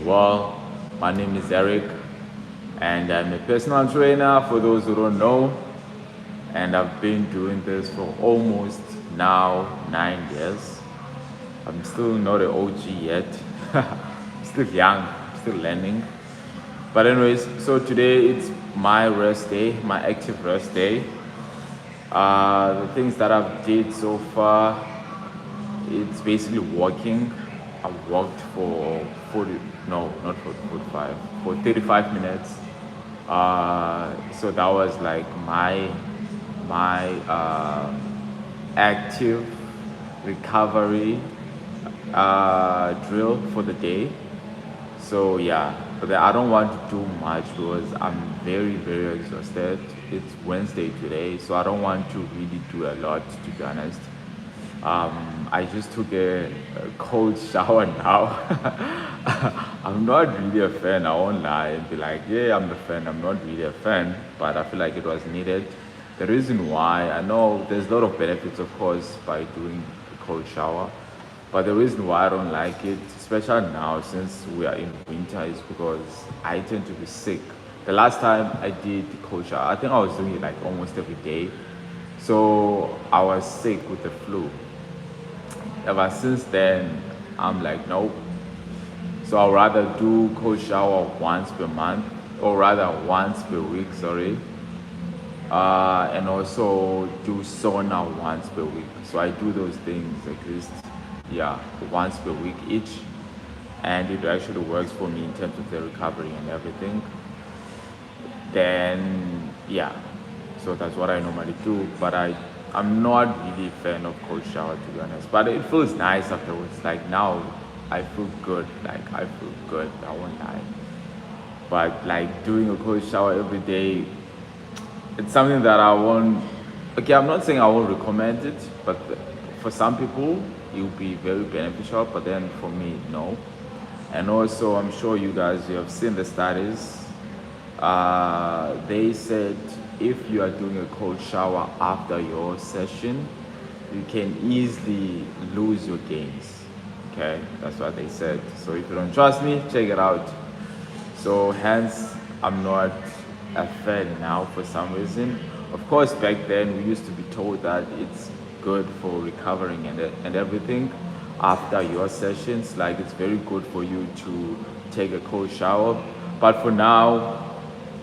well. My name is Eric, and I'm a personal trainer for those who don't know. And I've been doing this for almost now 9 years. I'm still not an OG yet. I'm still young, still learning. But anyways, so today it's my rest day, my active rest day. The things that I've did so far, it's basically walking. I walked for 40, no, not for 45, for 35 minutes. So that was like my active recovery drill for the day. So yeah, but I don't want to do much because I'm very exhausted. It's Wednesday today, so I don't want to really do a lot, to be honest. I just took a cold shower now. I'm not really a fan, I won't lie and be like, yeah, I'm a fan. I'm not really a fan, but I feel like it was needed. The reason why, I know there's a lot of benefits, of course, by doing a cold shower, but the reason why I don't like it, especially now since we are in winter, is because I tend to be sick. The last time I did the cold shower, I think I was doing it like almost every day. So I was sick with the flu. Ever since then, I'm like, nope. So I'll rather do cold shower once per month, or rather once per week, sorry. And also do sauna once per week. So I do those things at least, yeah, once per week each. And it actually works for me in terms of the recovery and everything. Then, yeah, so that's what I normally do. But I'm not really a fan of cold shower, to be honest. But it feels nice afterwards. Like now, I feel good. Like I feel good. I won't lie. But like doing a cold shower every day, it's something that I won't. Okay, I'm not saying I won't recommend it, but for some people, it will be very beneficial. But then for me, no. And also, I'm sure you have seen the studies. They said if you are doing a cold shower after your session, you can easily lose your gains. Okay, that's what they said. So if you don't trust me, check it out. So hence, I'm not a fan now for some reason. Of course, back then we used to be told that it's good for recovering and everything after your sessions. Like it's very good for you to take a cold shower. But for now,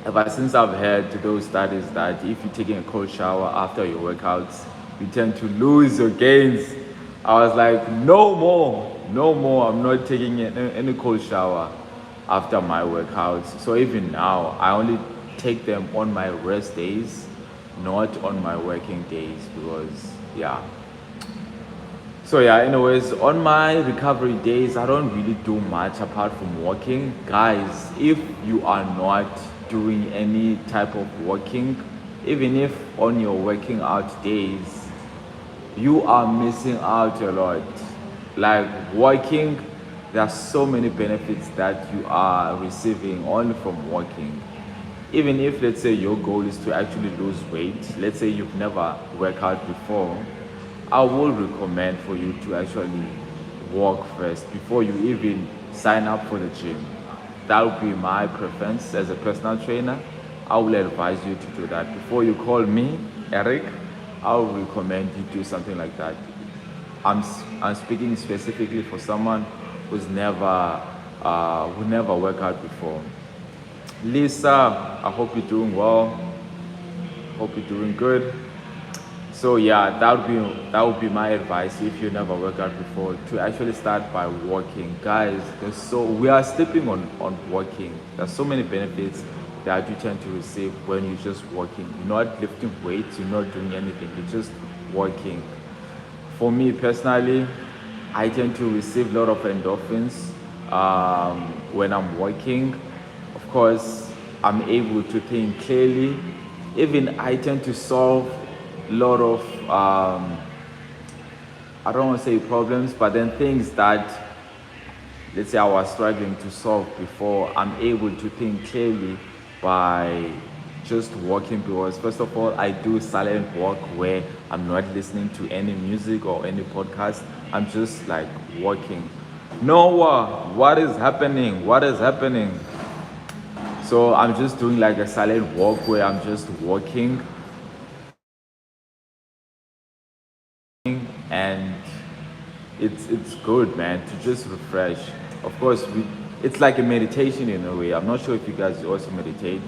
ever since I've heard those studies that if you're taking a cold shower after your workouts, you tend to lose your gains. I was like, no more. I'm not taking any cold shower after my workouts. So even now, I only take them on my rest days, not on my working days, because yeah. So yeah, anyways, on my recovery days, I don't really do much apart from walking. Guys, if you are not doing any type of walking, even if on your working out days, you are missing out a lot. Like walking, there are so many benefits that you are receiving only from walking. Even if, let's say, your goal is to actually lose weight, let's say you've never worked out before, I will recommend for you to actually walk first before you even sign up for the gym. That would be my preference as a personal trainer. I will advise you to do that. Before you call me, Eric, I will recommend you do something like that. I'm speaking specifically for someone who never worked out before. Lisa, I hope you're doing well. Hope you're doing good. So yeah, that would be my advice if you never worked out before, to actually start by walking. Guys, we are sleeping on walking. There's so many benefits that you tend to receive when you're just walking. You're not lifting weights, you're not doing anything, you're just walking. For me personally, I tend to receive a lot of endorphins when I'm walking. Of course, I'm able to think clearly. Even I tend to solve a lot of, I don't want to say problems, but then things that, let's say, I was struggling to solve before, I'm able to think clearly by just walking. Because first of all, I do silent walk where I'm not listening to any music or any podcast. I'm just like walking. Noah, what is happening? What is happening? So I'm just doing like a silent walk where I'm just walking and it's good, man, to just refresh. Of course, it's like a meditation in a way. I'm not sure if you guys also meditate.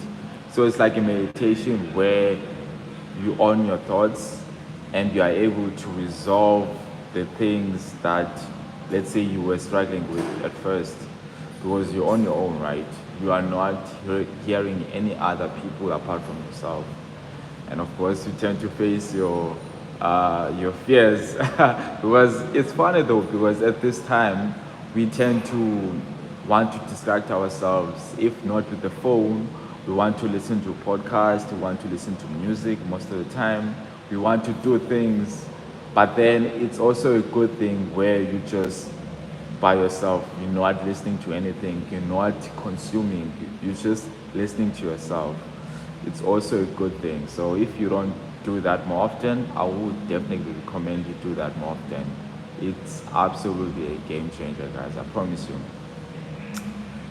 So it's like a meditation where you own your thoughts and you are able to resolve the things that, let's say, you were struggling with at first, because you're on your own, right? You are not hearing any other people apart from yourself. And of course you tend to face your fears because it's funny though, because at this time we tend to want to distract ourselves, if not with the phone. We want to listen to podcasts, we want to listen to music most of the time, we want to do things. But then it's also a good thing where you just by yourself, you're not listening to anything, you're not consuming, you're just listening to yourself. It's also a good thing. So if you don't do that more often, I would definitely recommend you do that more often. It's absolutely a game changer, guys, I promise you.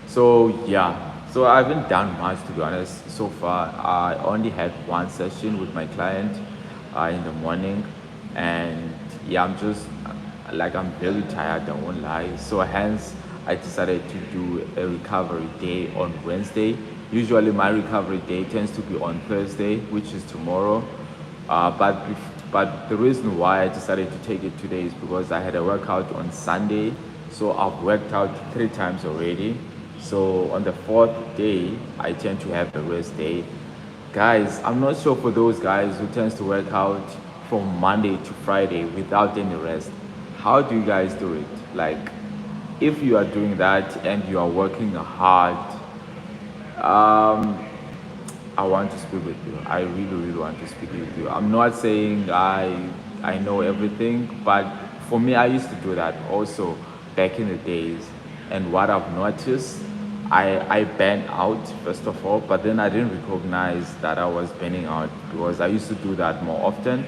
So yeah, so I haven't done much, to be honest so far. I only had one session with my client in the morning, and yeah, I'm just like I'm very tired, I won't lie. So hence I decided to do a recovery day on Wednesday. Usually my recovery day tends to be on Thursday, which is tomorrow. But the reason why I decided to take it today is because I had a workout on Sunday. So I've worked out 3 times already. So on the fourth day, I tend to have a rest day. Guys, I'm not sure for those guys who tends to work out from Monday to Friday without any rest. How do you guys do it? Like, if you are doing that and you are working hard, um, I want to speak with you. I really, really want to speak with you. I'm not saying I know everything, but for me, I used to do that also back in the days. And what I've noticed, I burned out first of all, but then I didn't recognize that I was burning out because I used to do that more often.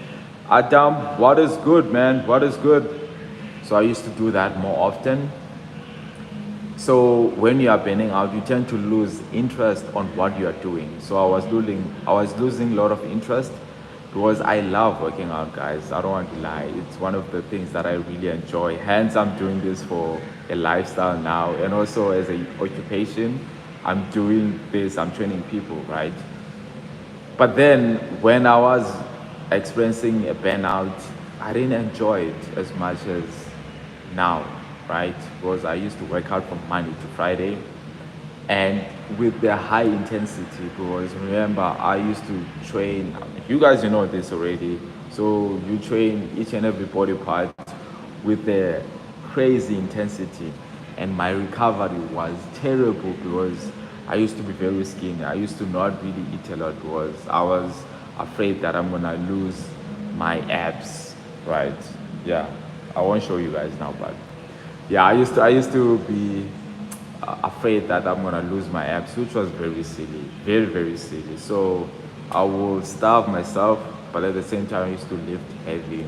Adam, what is good, man? What is good? So I used to do that more often. So when you are burning out, you tend to lose interest on what you are doing. So I was losing a lot of interest because I love working out, guys. I don't want to lie. It's one of the things that I really enjoy. Hence, I'm doing this for a lifestyle now, and also as a occupation. I'm doing this. I'm training people, right? But then when I was experiencing a burnout, I didn't enjoy it as much as now, right? Because I used to work out from Monday to Friday and with the high intensity. Because remember, I used to train, you guys, you know this already. So you train each and every body part with the crazy intensity, and my recovery was terrible because I used to be very skinny. I used to not really eat a lot because I was afraid that I'm gonna lose my abs, right? Yeah, I won't show you guys now, but yeah, I used to be afraid that I'm gonna lose my abs, which was very silly, very very silly. So I will starve myself, but at the same time I used to lift heavy,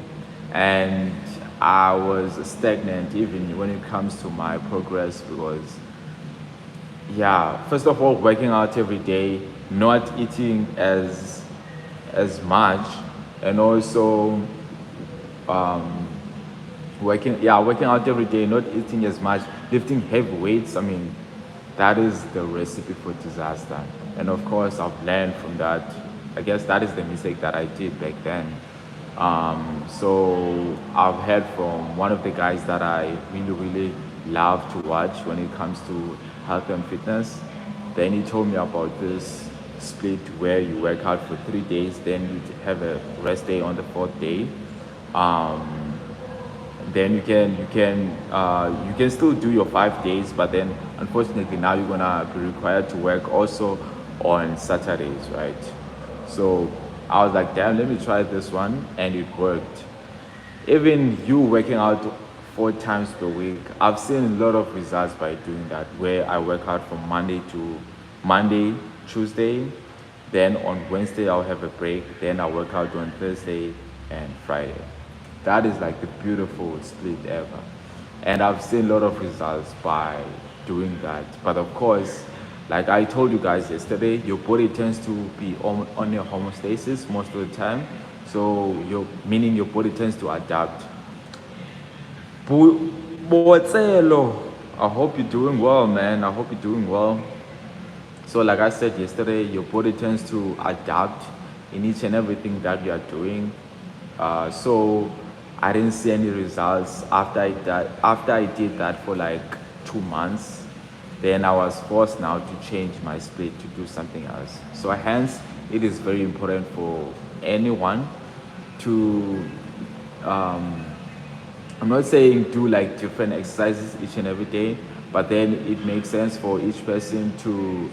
and I was stagnant even when it comes to my progress because yeah, first of all, working out every day, not eating as much, and also um, working out every day, not eating as much, lifting heavy weights. I mean, that is the recipe for disaster. And of course, I've learned from that. I guess that is the mistake that I did back then. So I've heard from one of the guys that I really, really love to watch when it comes to health and fitness. Then he told me about this split where you work out for 3 days, then you have a rest day on the fourth day. Um, then you can still do your 5 days, but then unfortunately now you're gonna be required to work also on Saturdays, right? So I was like, damn, let me try this one, and it worked. Even you working out 4 times per week, I've seen a lot of results by doing that, where I work out from Monday, Tuesday, then on Wednesday I'll have a break, then I work out on Thursday and Friday. That is like the beautiful split ever. And I've seen a lot of results by doing that. But of course, like I told you guys yesterday, your body tends to be on your homeostasis most of the time. So meaning your body tends to adapt. Botselo, I hope you're doing well, man. I hope you're doing well. So, like I said yesterday, your body tends to adapt in each and everything that you are doing. So, I didn't see any results after I did that for like 2 months. Then I was forced now to change my split to do something else. So, hence, it is very important for anyone to I'm not saying do like different exercises each and every day, but then it makes sense for each person to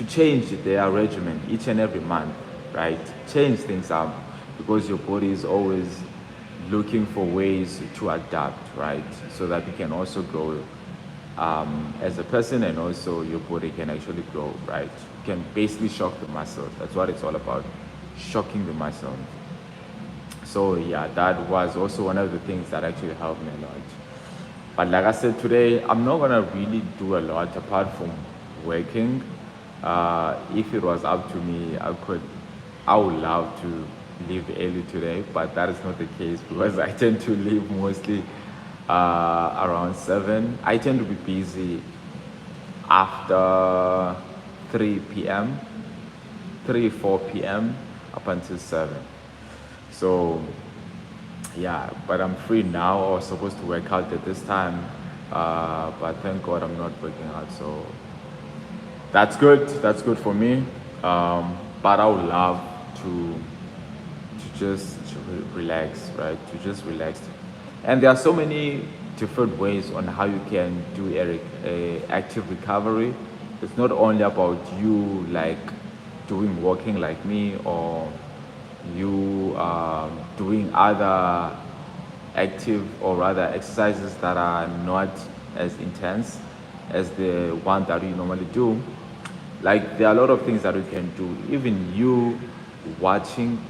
change their regimen each and every month, right? Change things up because your body is always looking for ways to adapt, right? So that you can also grow as a person and also your body can actually grow, right? You can basically shock the muscle. That's what it's all about, shocking the muscle. So yeah, that was also one of the things that actually helped me a lot. But like I said today, I'm not gonna really do a lot apart from working. If it was up to me, I would love to leave early today, but that is not the case because I tend to leave mostly around 7. I tend to be busy after 3 p.m., 4 p.m. up until 7. So yeah, but I'm free now. I was supposed to work out at this time, but thank God I'm not working out. So that's good. That's good for me. But I would love to just relax, right? To just relax. And there are so many different ways on how you can do a active recovery. It's not only about you like doing walking like me or you doing other active or rather exercises that are not as intense as the one that you normally do. Like there are a lot of things that you can do. Even you watching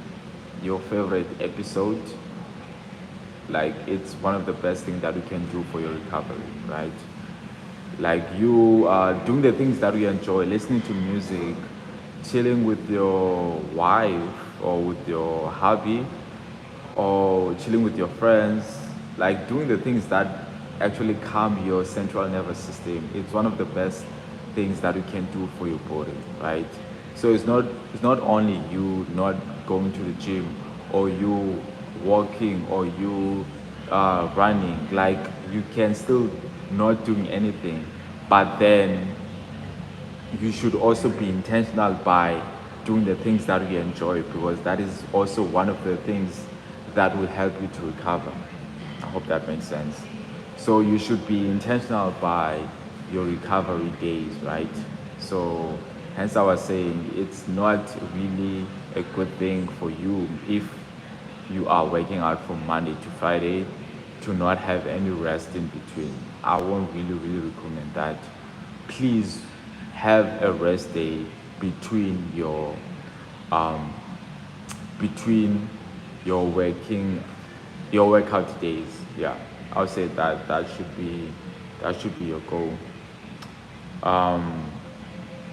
your favorite episode, like it's one of the best things that you can do for your recovery, right? Like you doing the things that you enjoy, listening to music, chilling with your wife or with your hubby or chilling with your friends, like doing the things that actually calm your central nervous system. It's one of the best things that you can do for your body, right? So it's not only you not going to the gym or you walking or you running, like you can still not doing anything, but then you should also be intentional by doing the things that you enjoy because that is also one of the things that will help you to recover. I hope that makes sense. So you should be intentional by your recovery days, right? So hence I was saying it's not really a good thing for you if you are working out from Monday to Friday to not have any rest in between. I won't really recommend that. Please have a rest day between um, between your workout days. Yeah, I'll say that that should be your goal. Um,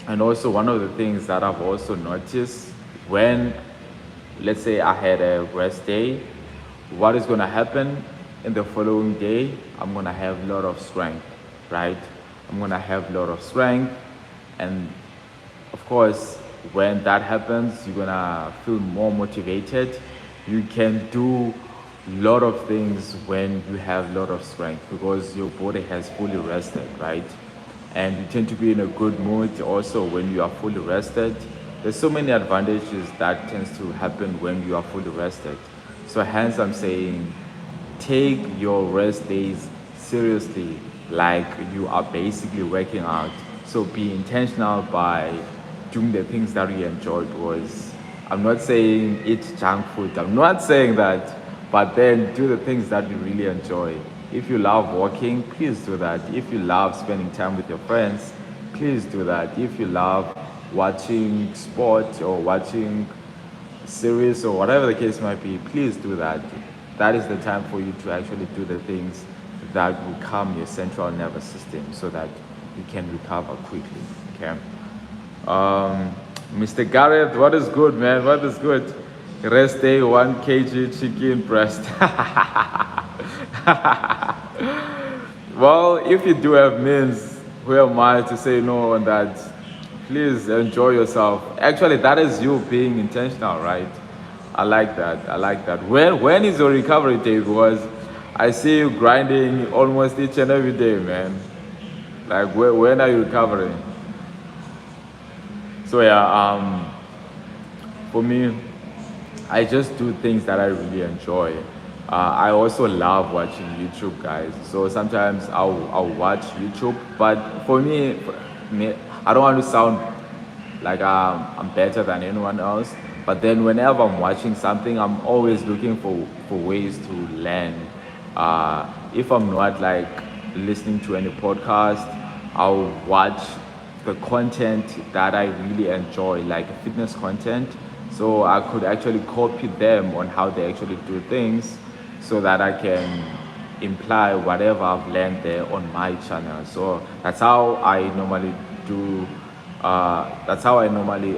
and also one of the things that I've also noticed when let's say I had a rest day, what is gonna happen in the following day? I'm gonna have a lot of strength, right? I'm gonna have a lot of strength, and of course, when that happens, you're gonna feel more motivated. You can do a lot of things when you have a lot of strength because your body has fully rested, right? And you tend to be in a good mood also when you are fully rested. There's so many advantages that tends to happen when you are fully rested. So hence I'm saying take your rest days seriously, like you are basically working out. So be intentional by doing the things that you enjoy because I'm not saying eat junk food. I'm not saying that, but then do the things that you really enjoy. If you love walking, please do that. If you love spending time with your friends, please do that. If you love watching sport or watching series or whatever the case might be, please do that. that is the time for you to actually do the things that will calm your central nervous system so that you can recover quickly. Okay. Mr. Gareth, what is good, man? What is good? Rest day, 1 kg chicken breast. Well, if you do have means, who am I to say no on that? Please enjoy yourself. Actually, that is you being intentional, right? I like that. I like that. When is your recovery day? Because I see you grinding almost each and every day, man. Like, when are you recovering? So yeah, for me, I just do things that I really enjoy. I also love watching YouTube, guys. So sometimes I'll watch YouTube, but for me, I don't want to sound like I'm better than anyone else. But then whenever I'm watching something, I'm always looking for ways to learn. If I'm not like listening to any podcast, I'll watch the content that I really enjoy, like fitness content. So I could actually copy them on how they actually do things so that I can imply whatever I've learned there on my channel. So that's how I normally do. That's how I normally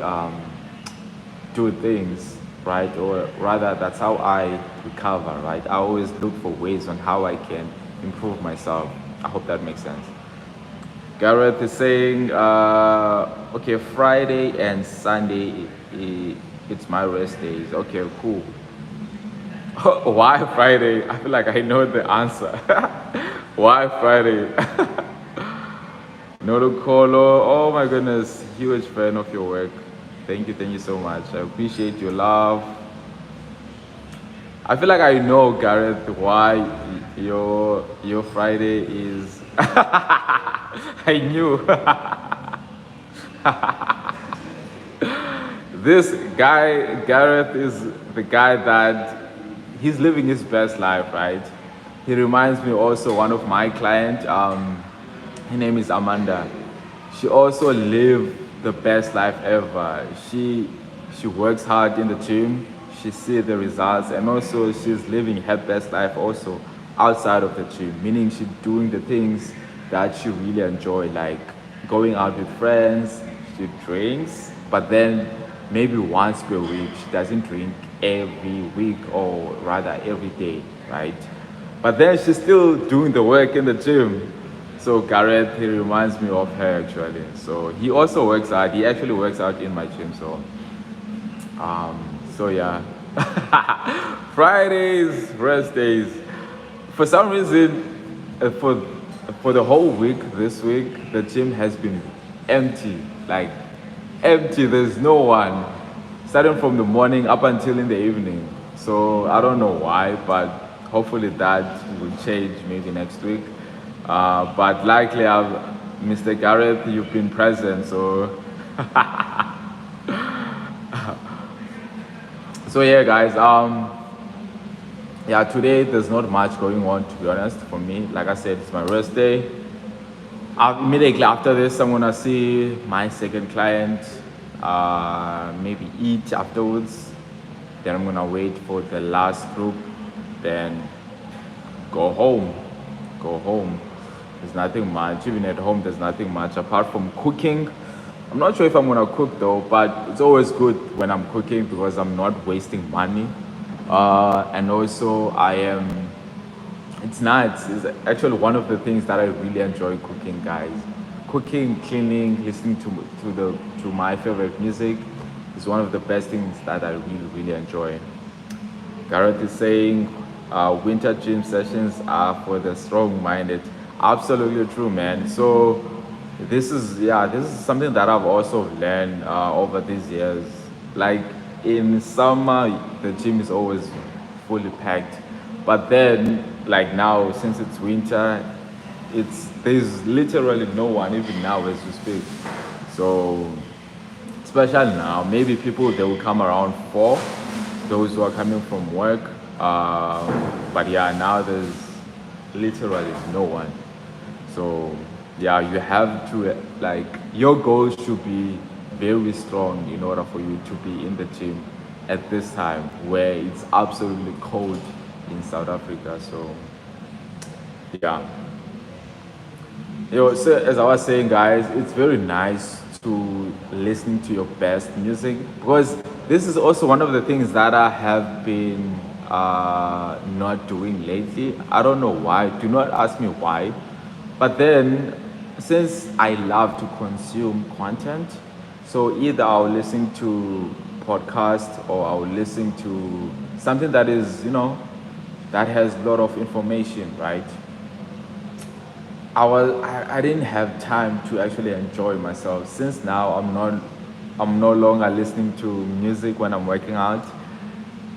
do things, right? Or rather, that's how I recover, right? I always look for ways on how I can improve myself. I hope that makes sense. Gareth is saying, okay, Friday and Sunday, it's my rest days. Okay, cool. Why Friday? I feel like I know the answer. Why Friday? Noto Colo, oh my goodness, huge fan of your work. Thank you so much. I appreciate your love. I feel like I know, Gareth, why your Friday is. I knew. This guy, Gareth, is the guy that he's living his best life, right? He reminds me also one of my clients. Her name is Amanda. She also lived the best life ever. She works hard in the gym. She sees the results, and also she's living her best life also outside of the gym. Meaning she's doing the things that she really enjoy, like going out with friends. She drinks, but then maybe once per week. She doesn't drink every week or rather every day, right? But then she's still doing the work in the gym. So Gareth, he reminds me of her actually. So he also works out. He actually works out in my gym. So yeah. Fridays, rest days. For some reason, for the whole week this week, the gym has been empty. Like empty. There's no one. Starting from the morning up until in the evening. So I don't know why, but hopefully that will change maybe next week. But likely, Mr. Gareth, you've been present, so. So yeah, guys. Yeah, today there's not much going on, to be honest, for me. Like I said, it's my rest day. Immediately after this, I'm gonna see my second client. Maybe eat afterwards. Then I'm gonna wait for the last group. Then go home. Go home. There's nothing much. Even at home, there's nothing much apart from cooking. I'm not sure if I'm gonna cook though, but it's always good when I'm cooking because I'm not wasting money. And also, it's nice. It's actually one of the things that I really enjoy cooking, guys. Cooking, cleaning, listening to my favorite music is one of the best things that I really enjoy. Gareth is saying winter gym sessions are for the strong-minded. Absolutely true, man. So this is something that I've also learned over these years. Like in summer, the gym is always fully packed, but then like now, since it's winter, there's literally no one even now as we speak. So especially now, maybe people they will come around 4, those who are coming from work. But yeah, now there's literally no one. So yeah, you have to like your goal should be very strong in order for you to be in the gym at this time where it's absolutely cold in South Africa. So yeah. So as I was saying, guys, it's very nice to listen to your best music, because this is also one of the things that I have been not doing lately. I don't know why. Do not ask me why. But then, since I love to consume content, so either I'll listen to podcast or I'll listen to something that is, that has a lot of information, right? I didn't have time to actually enjoy myself, since now I'm no longer listening to music when I'm working out.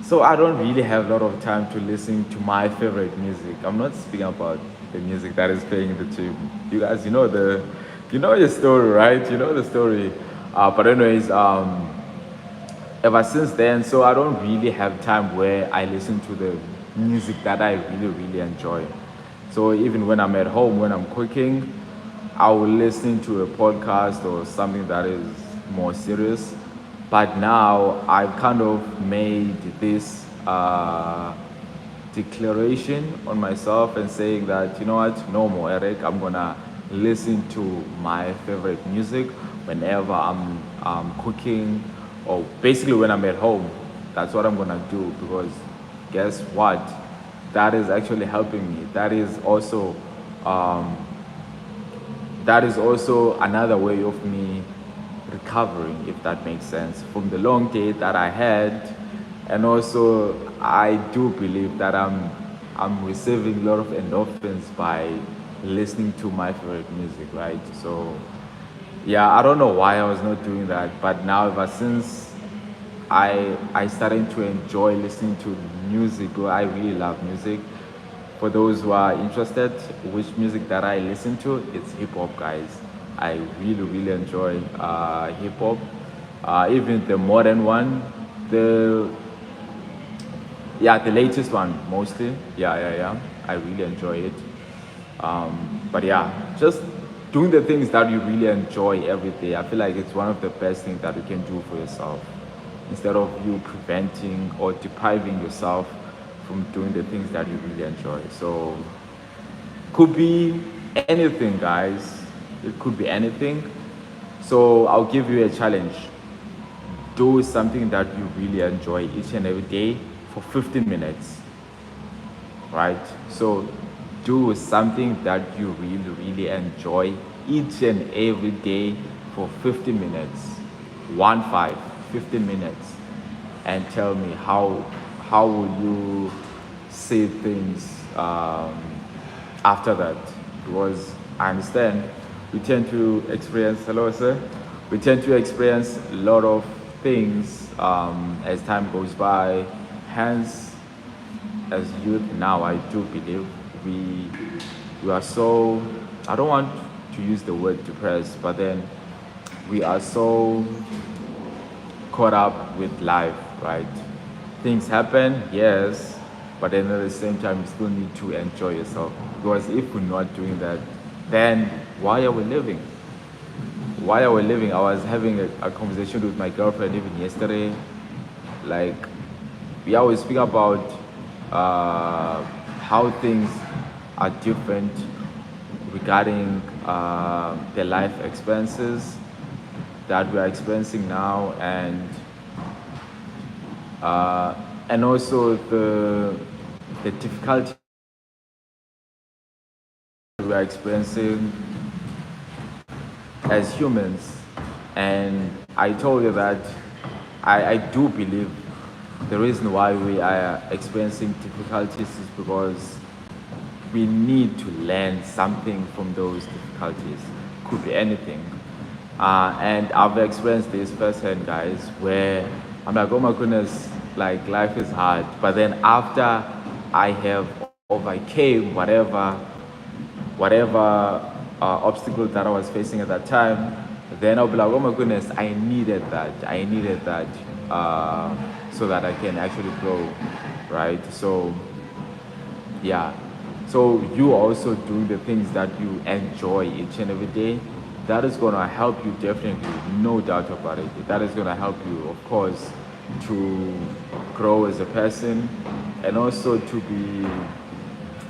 So I don't really have a lot of time to listen to my favorite music. I'm not speaking about the music that is playing in the gym. You guys, you know your story, right? You know the story. But anyways, ever since then, so I don't really have time where I listen to the music that I really, really enjoy. So even when I'm at home, when I'm cooking, I will listen to a podcast or something that is more serious. But now I've kind of made this declaration on myself and saying that, you know what, no more, Eric. I'm gonna listen to my favorite music whenever I'm cooking, or basically when I'm at home. That's what I'm gonna do, because guess what? That is actually helping me. Um, that is also another way of me recovering, if that makes sense, from the long day that I had. And also, I do believe that I'm receiving a lot of endorphins by listening to my favorite music, right? So yeah, I don't know why I was not doing that, but now ever since I started to enjoy listening to music. Well, I really love music. For those who are interested, which music that I listen to, it's hip hop, guys. I really, really enjoy hip hop. Even the modern one, the the latest one mostly. Yeah. I really enjoy it. But yeah, just doing the things that you really enjoy every day. I feel like it's one of the best things that you can do for yourself, instead of you preventing or depriving yourself from doing the things that you really enjoy. So could be anything, guys. It could be anything. So I'll give you a challenge. Do something that you really enjoy each and every day for 15 minutes, right? So do something that you really, really enjoy each and every day for 50 minutes. 15 minutes. And tell me how will you say things after that? Because I understand we tend to experience, hello sir, we tend to experience a lot of things as time goes by. Hence, as youth now, I do believe we are so, I don't want to use the word depressed, but then we are so caught up with life, right? Things happen, yes, but then at the same time, you still need to enjoy yourself. Because if we're not doing that, then why are we living? Why are we living? I was having a conversation with my girlfriend even yesterday. Like, we always speak about how things are different regarding the life expenses that we are experiencing now, and also the difficulty we are experiencing as humans. And I told you that I do believe the reason why we are experiencing difficulties is because we need to learn something from those difficulties. Could be anything. And I've experienced this firsthand, guys, where I'm like, oh my goodness, like life is hard. But then after I have overcame whatever obstacle that I was facing at that time, then I'll be like, oh my goodness, I needed that. I needed that so that I can actually grow, right? So, yeah. So you also doing the things that you enjoy each and every day, that is going to help you definitely, no doubt about it. That is going to help you, of course, to grow as a person, and also to be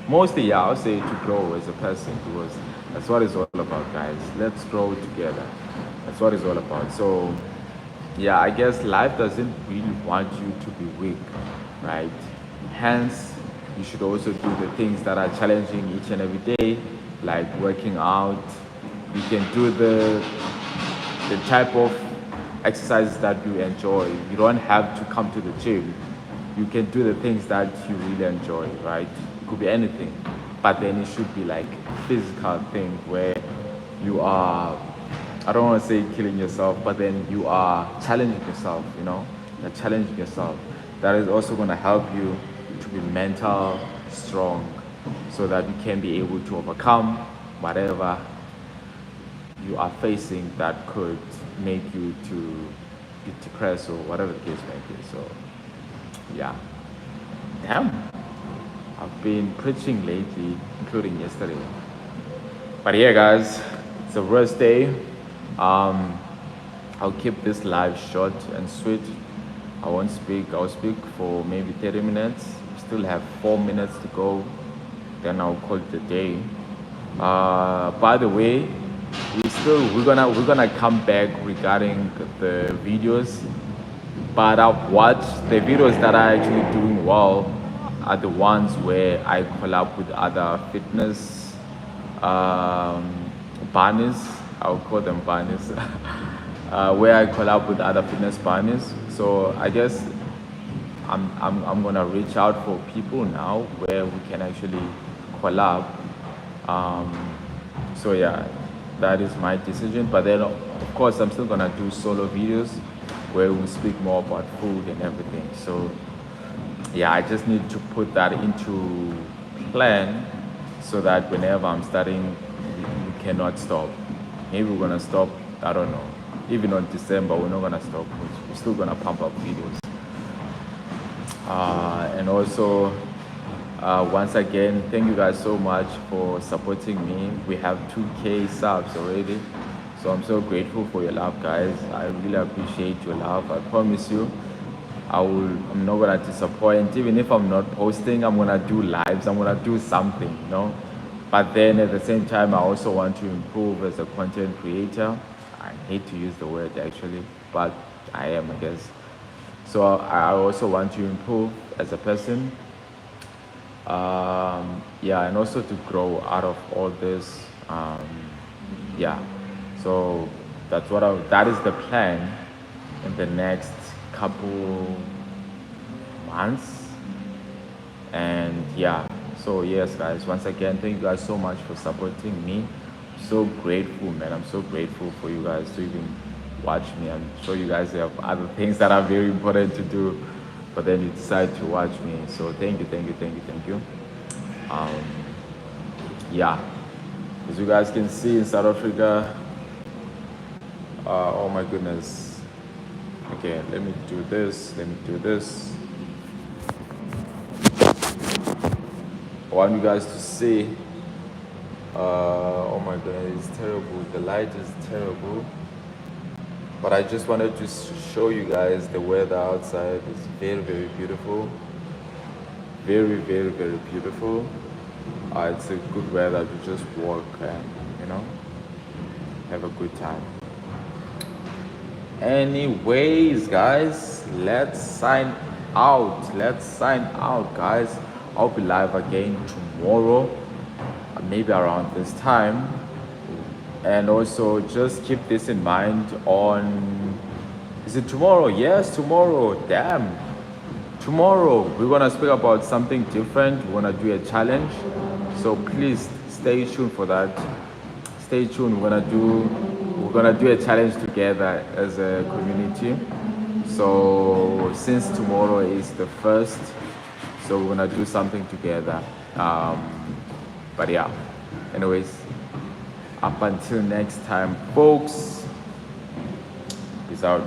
mostly, yeah, I'll say to grow as a person, because that's what it's all about, guys. Let's grow together. That's what it's all about. So yeah, I guess life doesn't really want you to be weak, right? Hence, you should also do the things that are challenging each and every day, like working out. You can do the type of exercises that you enjoy. You don't have to come to the gym. You can do the things that you really enjoy, right? It could be anything, but then it should be like a physical thing where you are, I don't want to say killing yourself, but then you are challenging yourself, you know? You're challenging yourself. That is also going to help you to be mental strong, so that you can be able to overcome whatever you are facing that could make you to be depressed or whatever the case may be. So yeah, damn, I've been preaching lately, including yesterday. But yeah, guys, it's a rest day. I'll keep this live short and sweet. I won't speak. I'll speak for maybe 30 minutes. We still have 4 minutes to go. Then I'll call it a day. By the way, we're gonna come back regarding the videos, but I've watched the videos that are actually doing well are the ones where I collab with other fitness bunnies. I'll call them bunnies. Where I collab with other fitness bunnies. So I guess I'm gonna reach out for people now where we can actually collab. So yeah, that is my decision. But then of course I'm still gonna do solo videos where we speak more about food and everything. So yeah, I just need to put that into plan so that whenever I'm starting, we cannot stop. Maybe we're gonna stop, I don't know. Even on December, we're not gonna stop. We're still gonna pump up videos. And also, once again, thank you guys so much for supporting me. We have 2K subs already. So I'm so grateful for your love, guys. I really appreciate your love. I promise you, I'm not gonna disappoint. Even if I'm not posting, I'm gonna do lives. I'm gonna do something, you know. But then at the same time, I also want to improve as a content creator. I hate to use the word actually, but I am, I guess. So I also want to improve as a person. Yeah, and also to grow out of all this. Yeah, so that is the plan in the next couple months. And yeah, so yes, guys, once again, thank you guys so much for supporting me. So grateful, man. I'm so grateful for you guys to even watch me. I'm sure you guys have other things that are very important to do, but then you decide to watch me. So thank you, thank you, thank you, thank you. Yeah, as you guys can see in South Africa, oh my goodness. Okay, let me do this. Let me do this. I want you guys to see. Oh my god, it's terrible. The light is terrible. But I just wanted to show you guys the weather outside is very, very beautiful. Very, very, very beautiful. It's a good weather to just walk and, you know, have a good time. Anyways, guys, let's sign out. Let's sign out, guys. I'll be live again tomorrow, maybe around this time. And also just keep this in mind on, is it tomorrow? Yes, tomorrow. Damn. Tomorrow we're gonna speak about something different. We're gonna do a challenge. So please stay tuned for that. Stay tuned. We're gonna do a challenge together as a community. So since tomorrow is the first, so we're gonna do something together. But yeah, anyways, up until next time, folks. Peace out.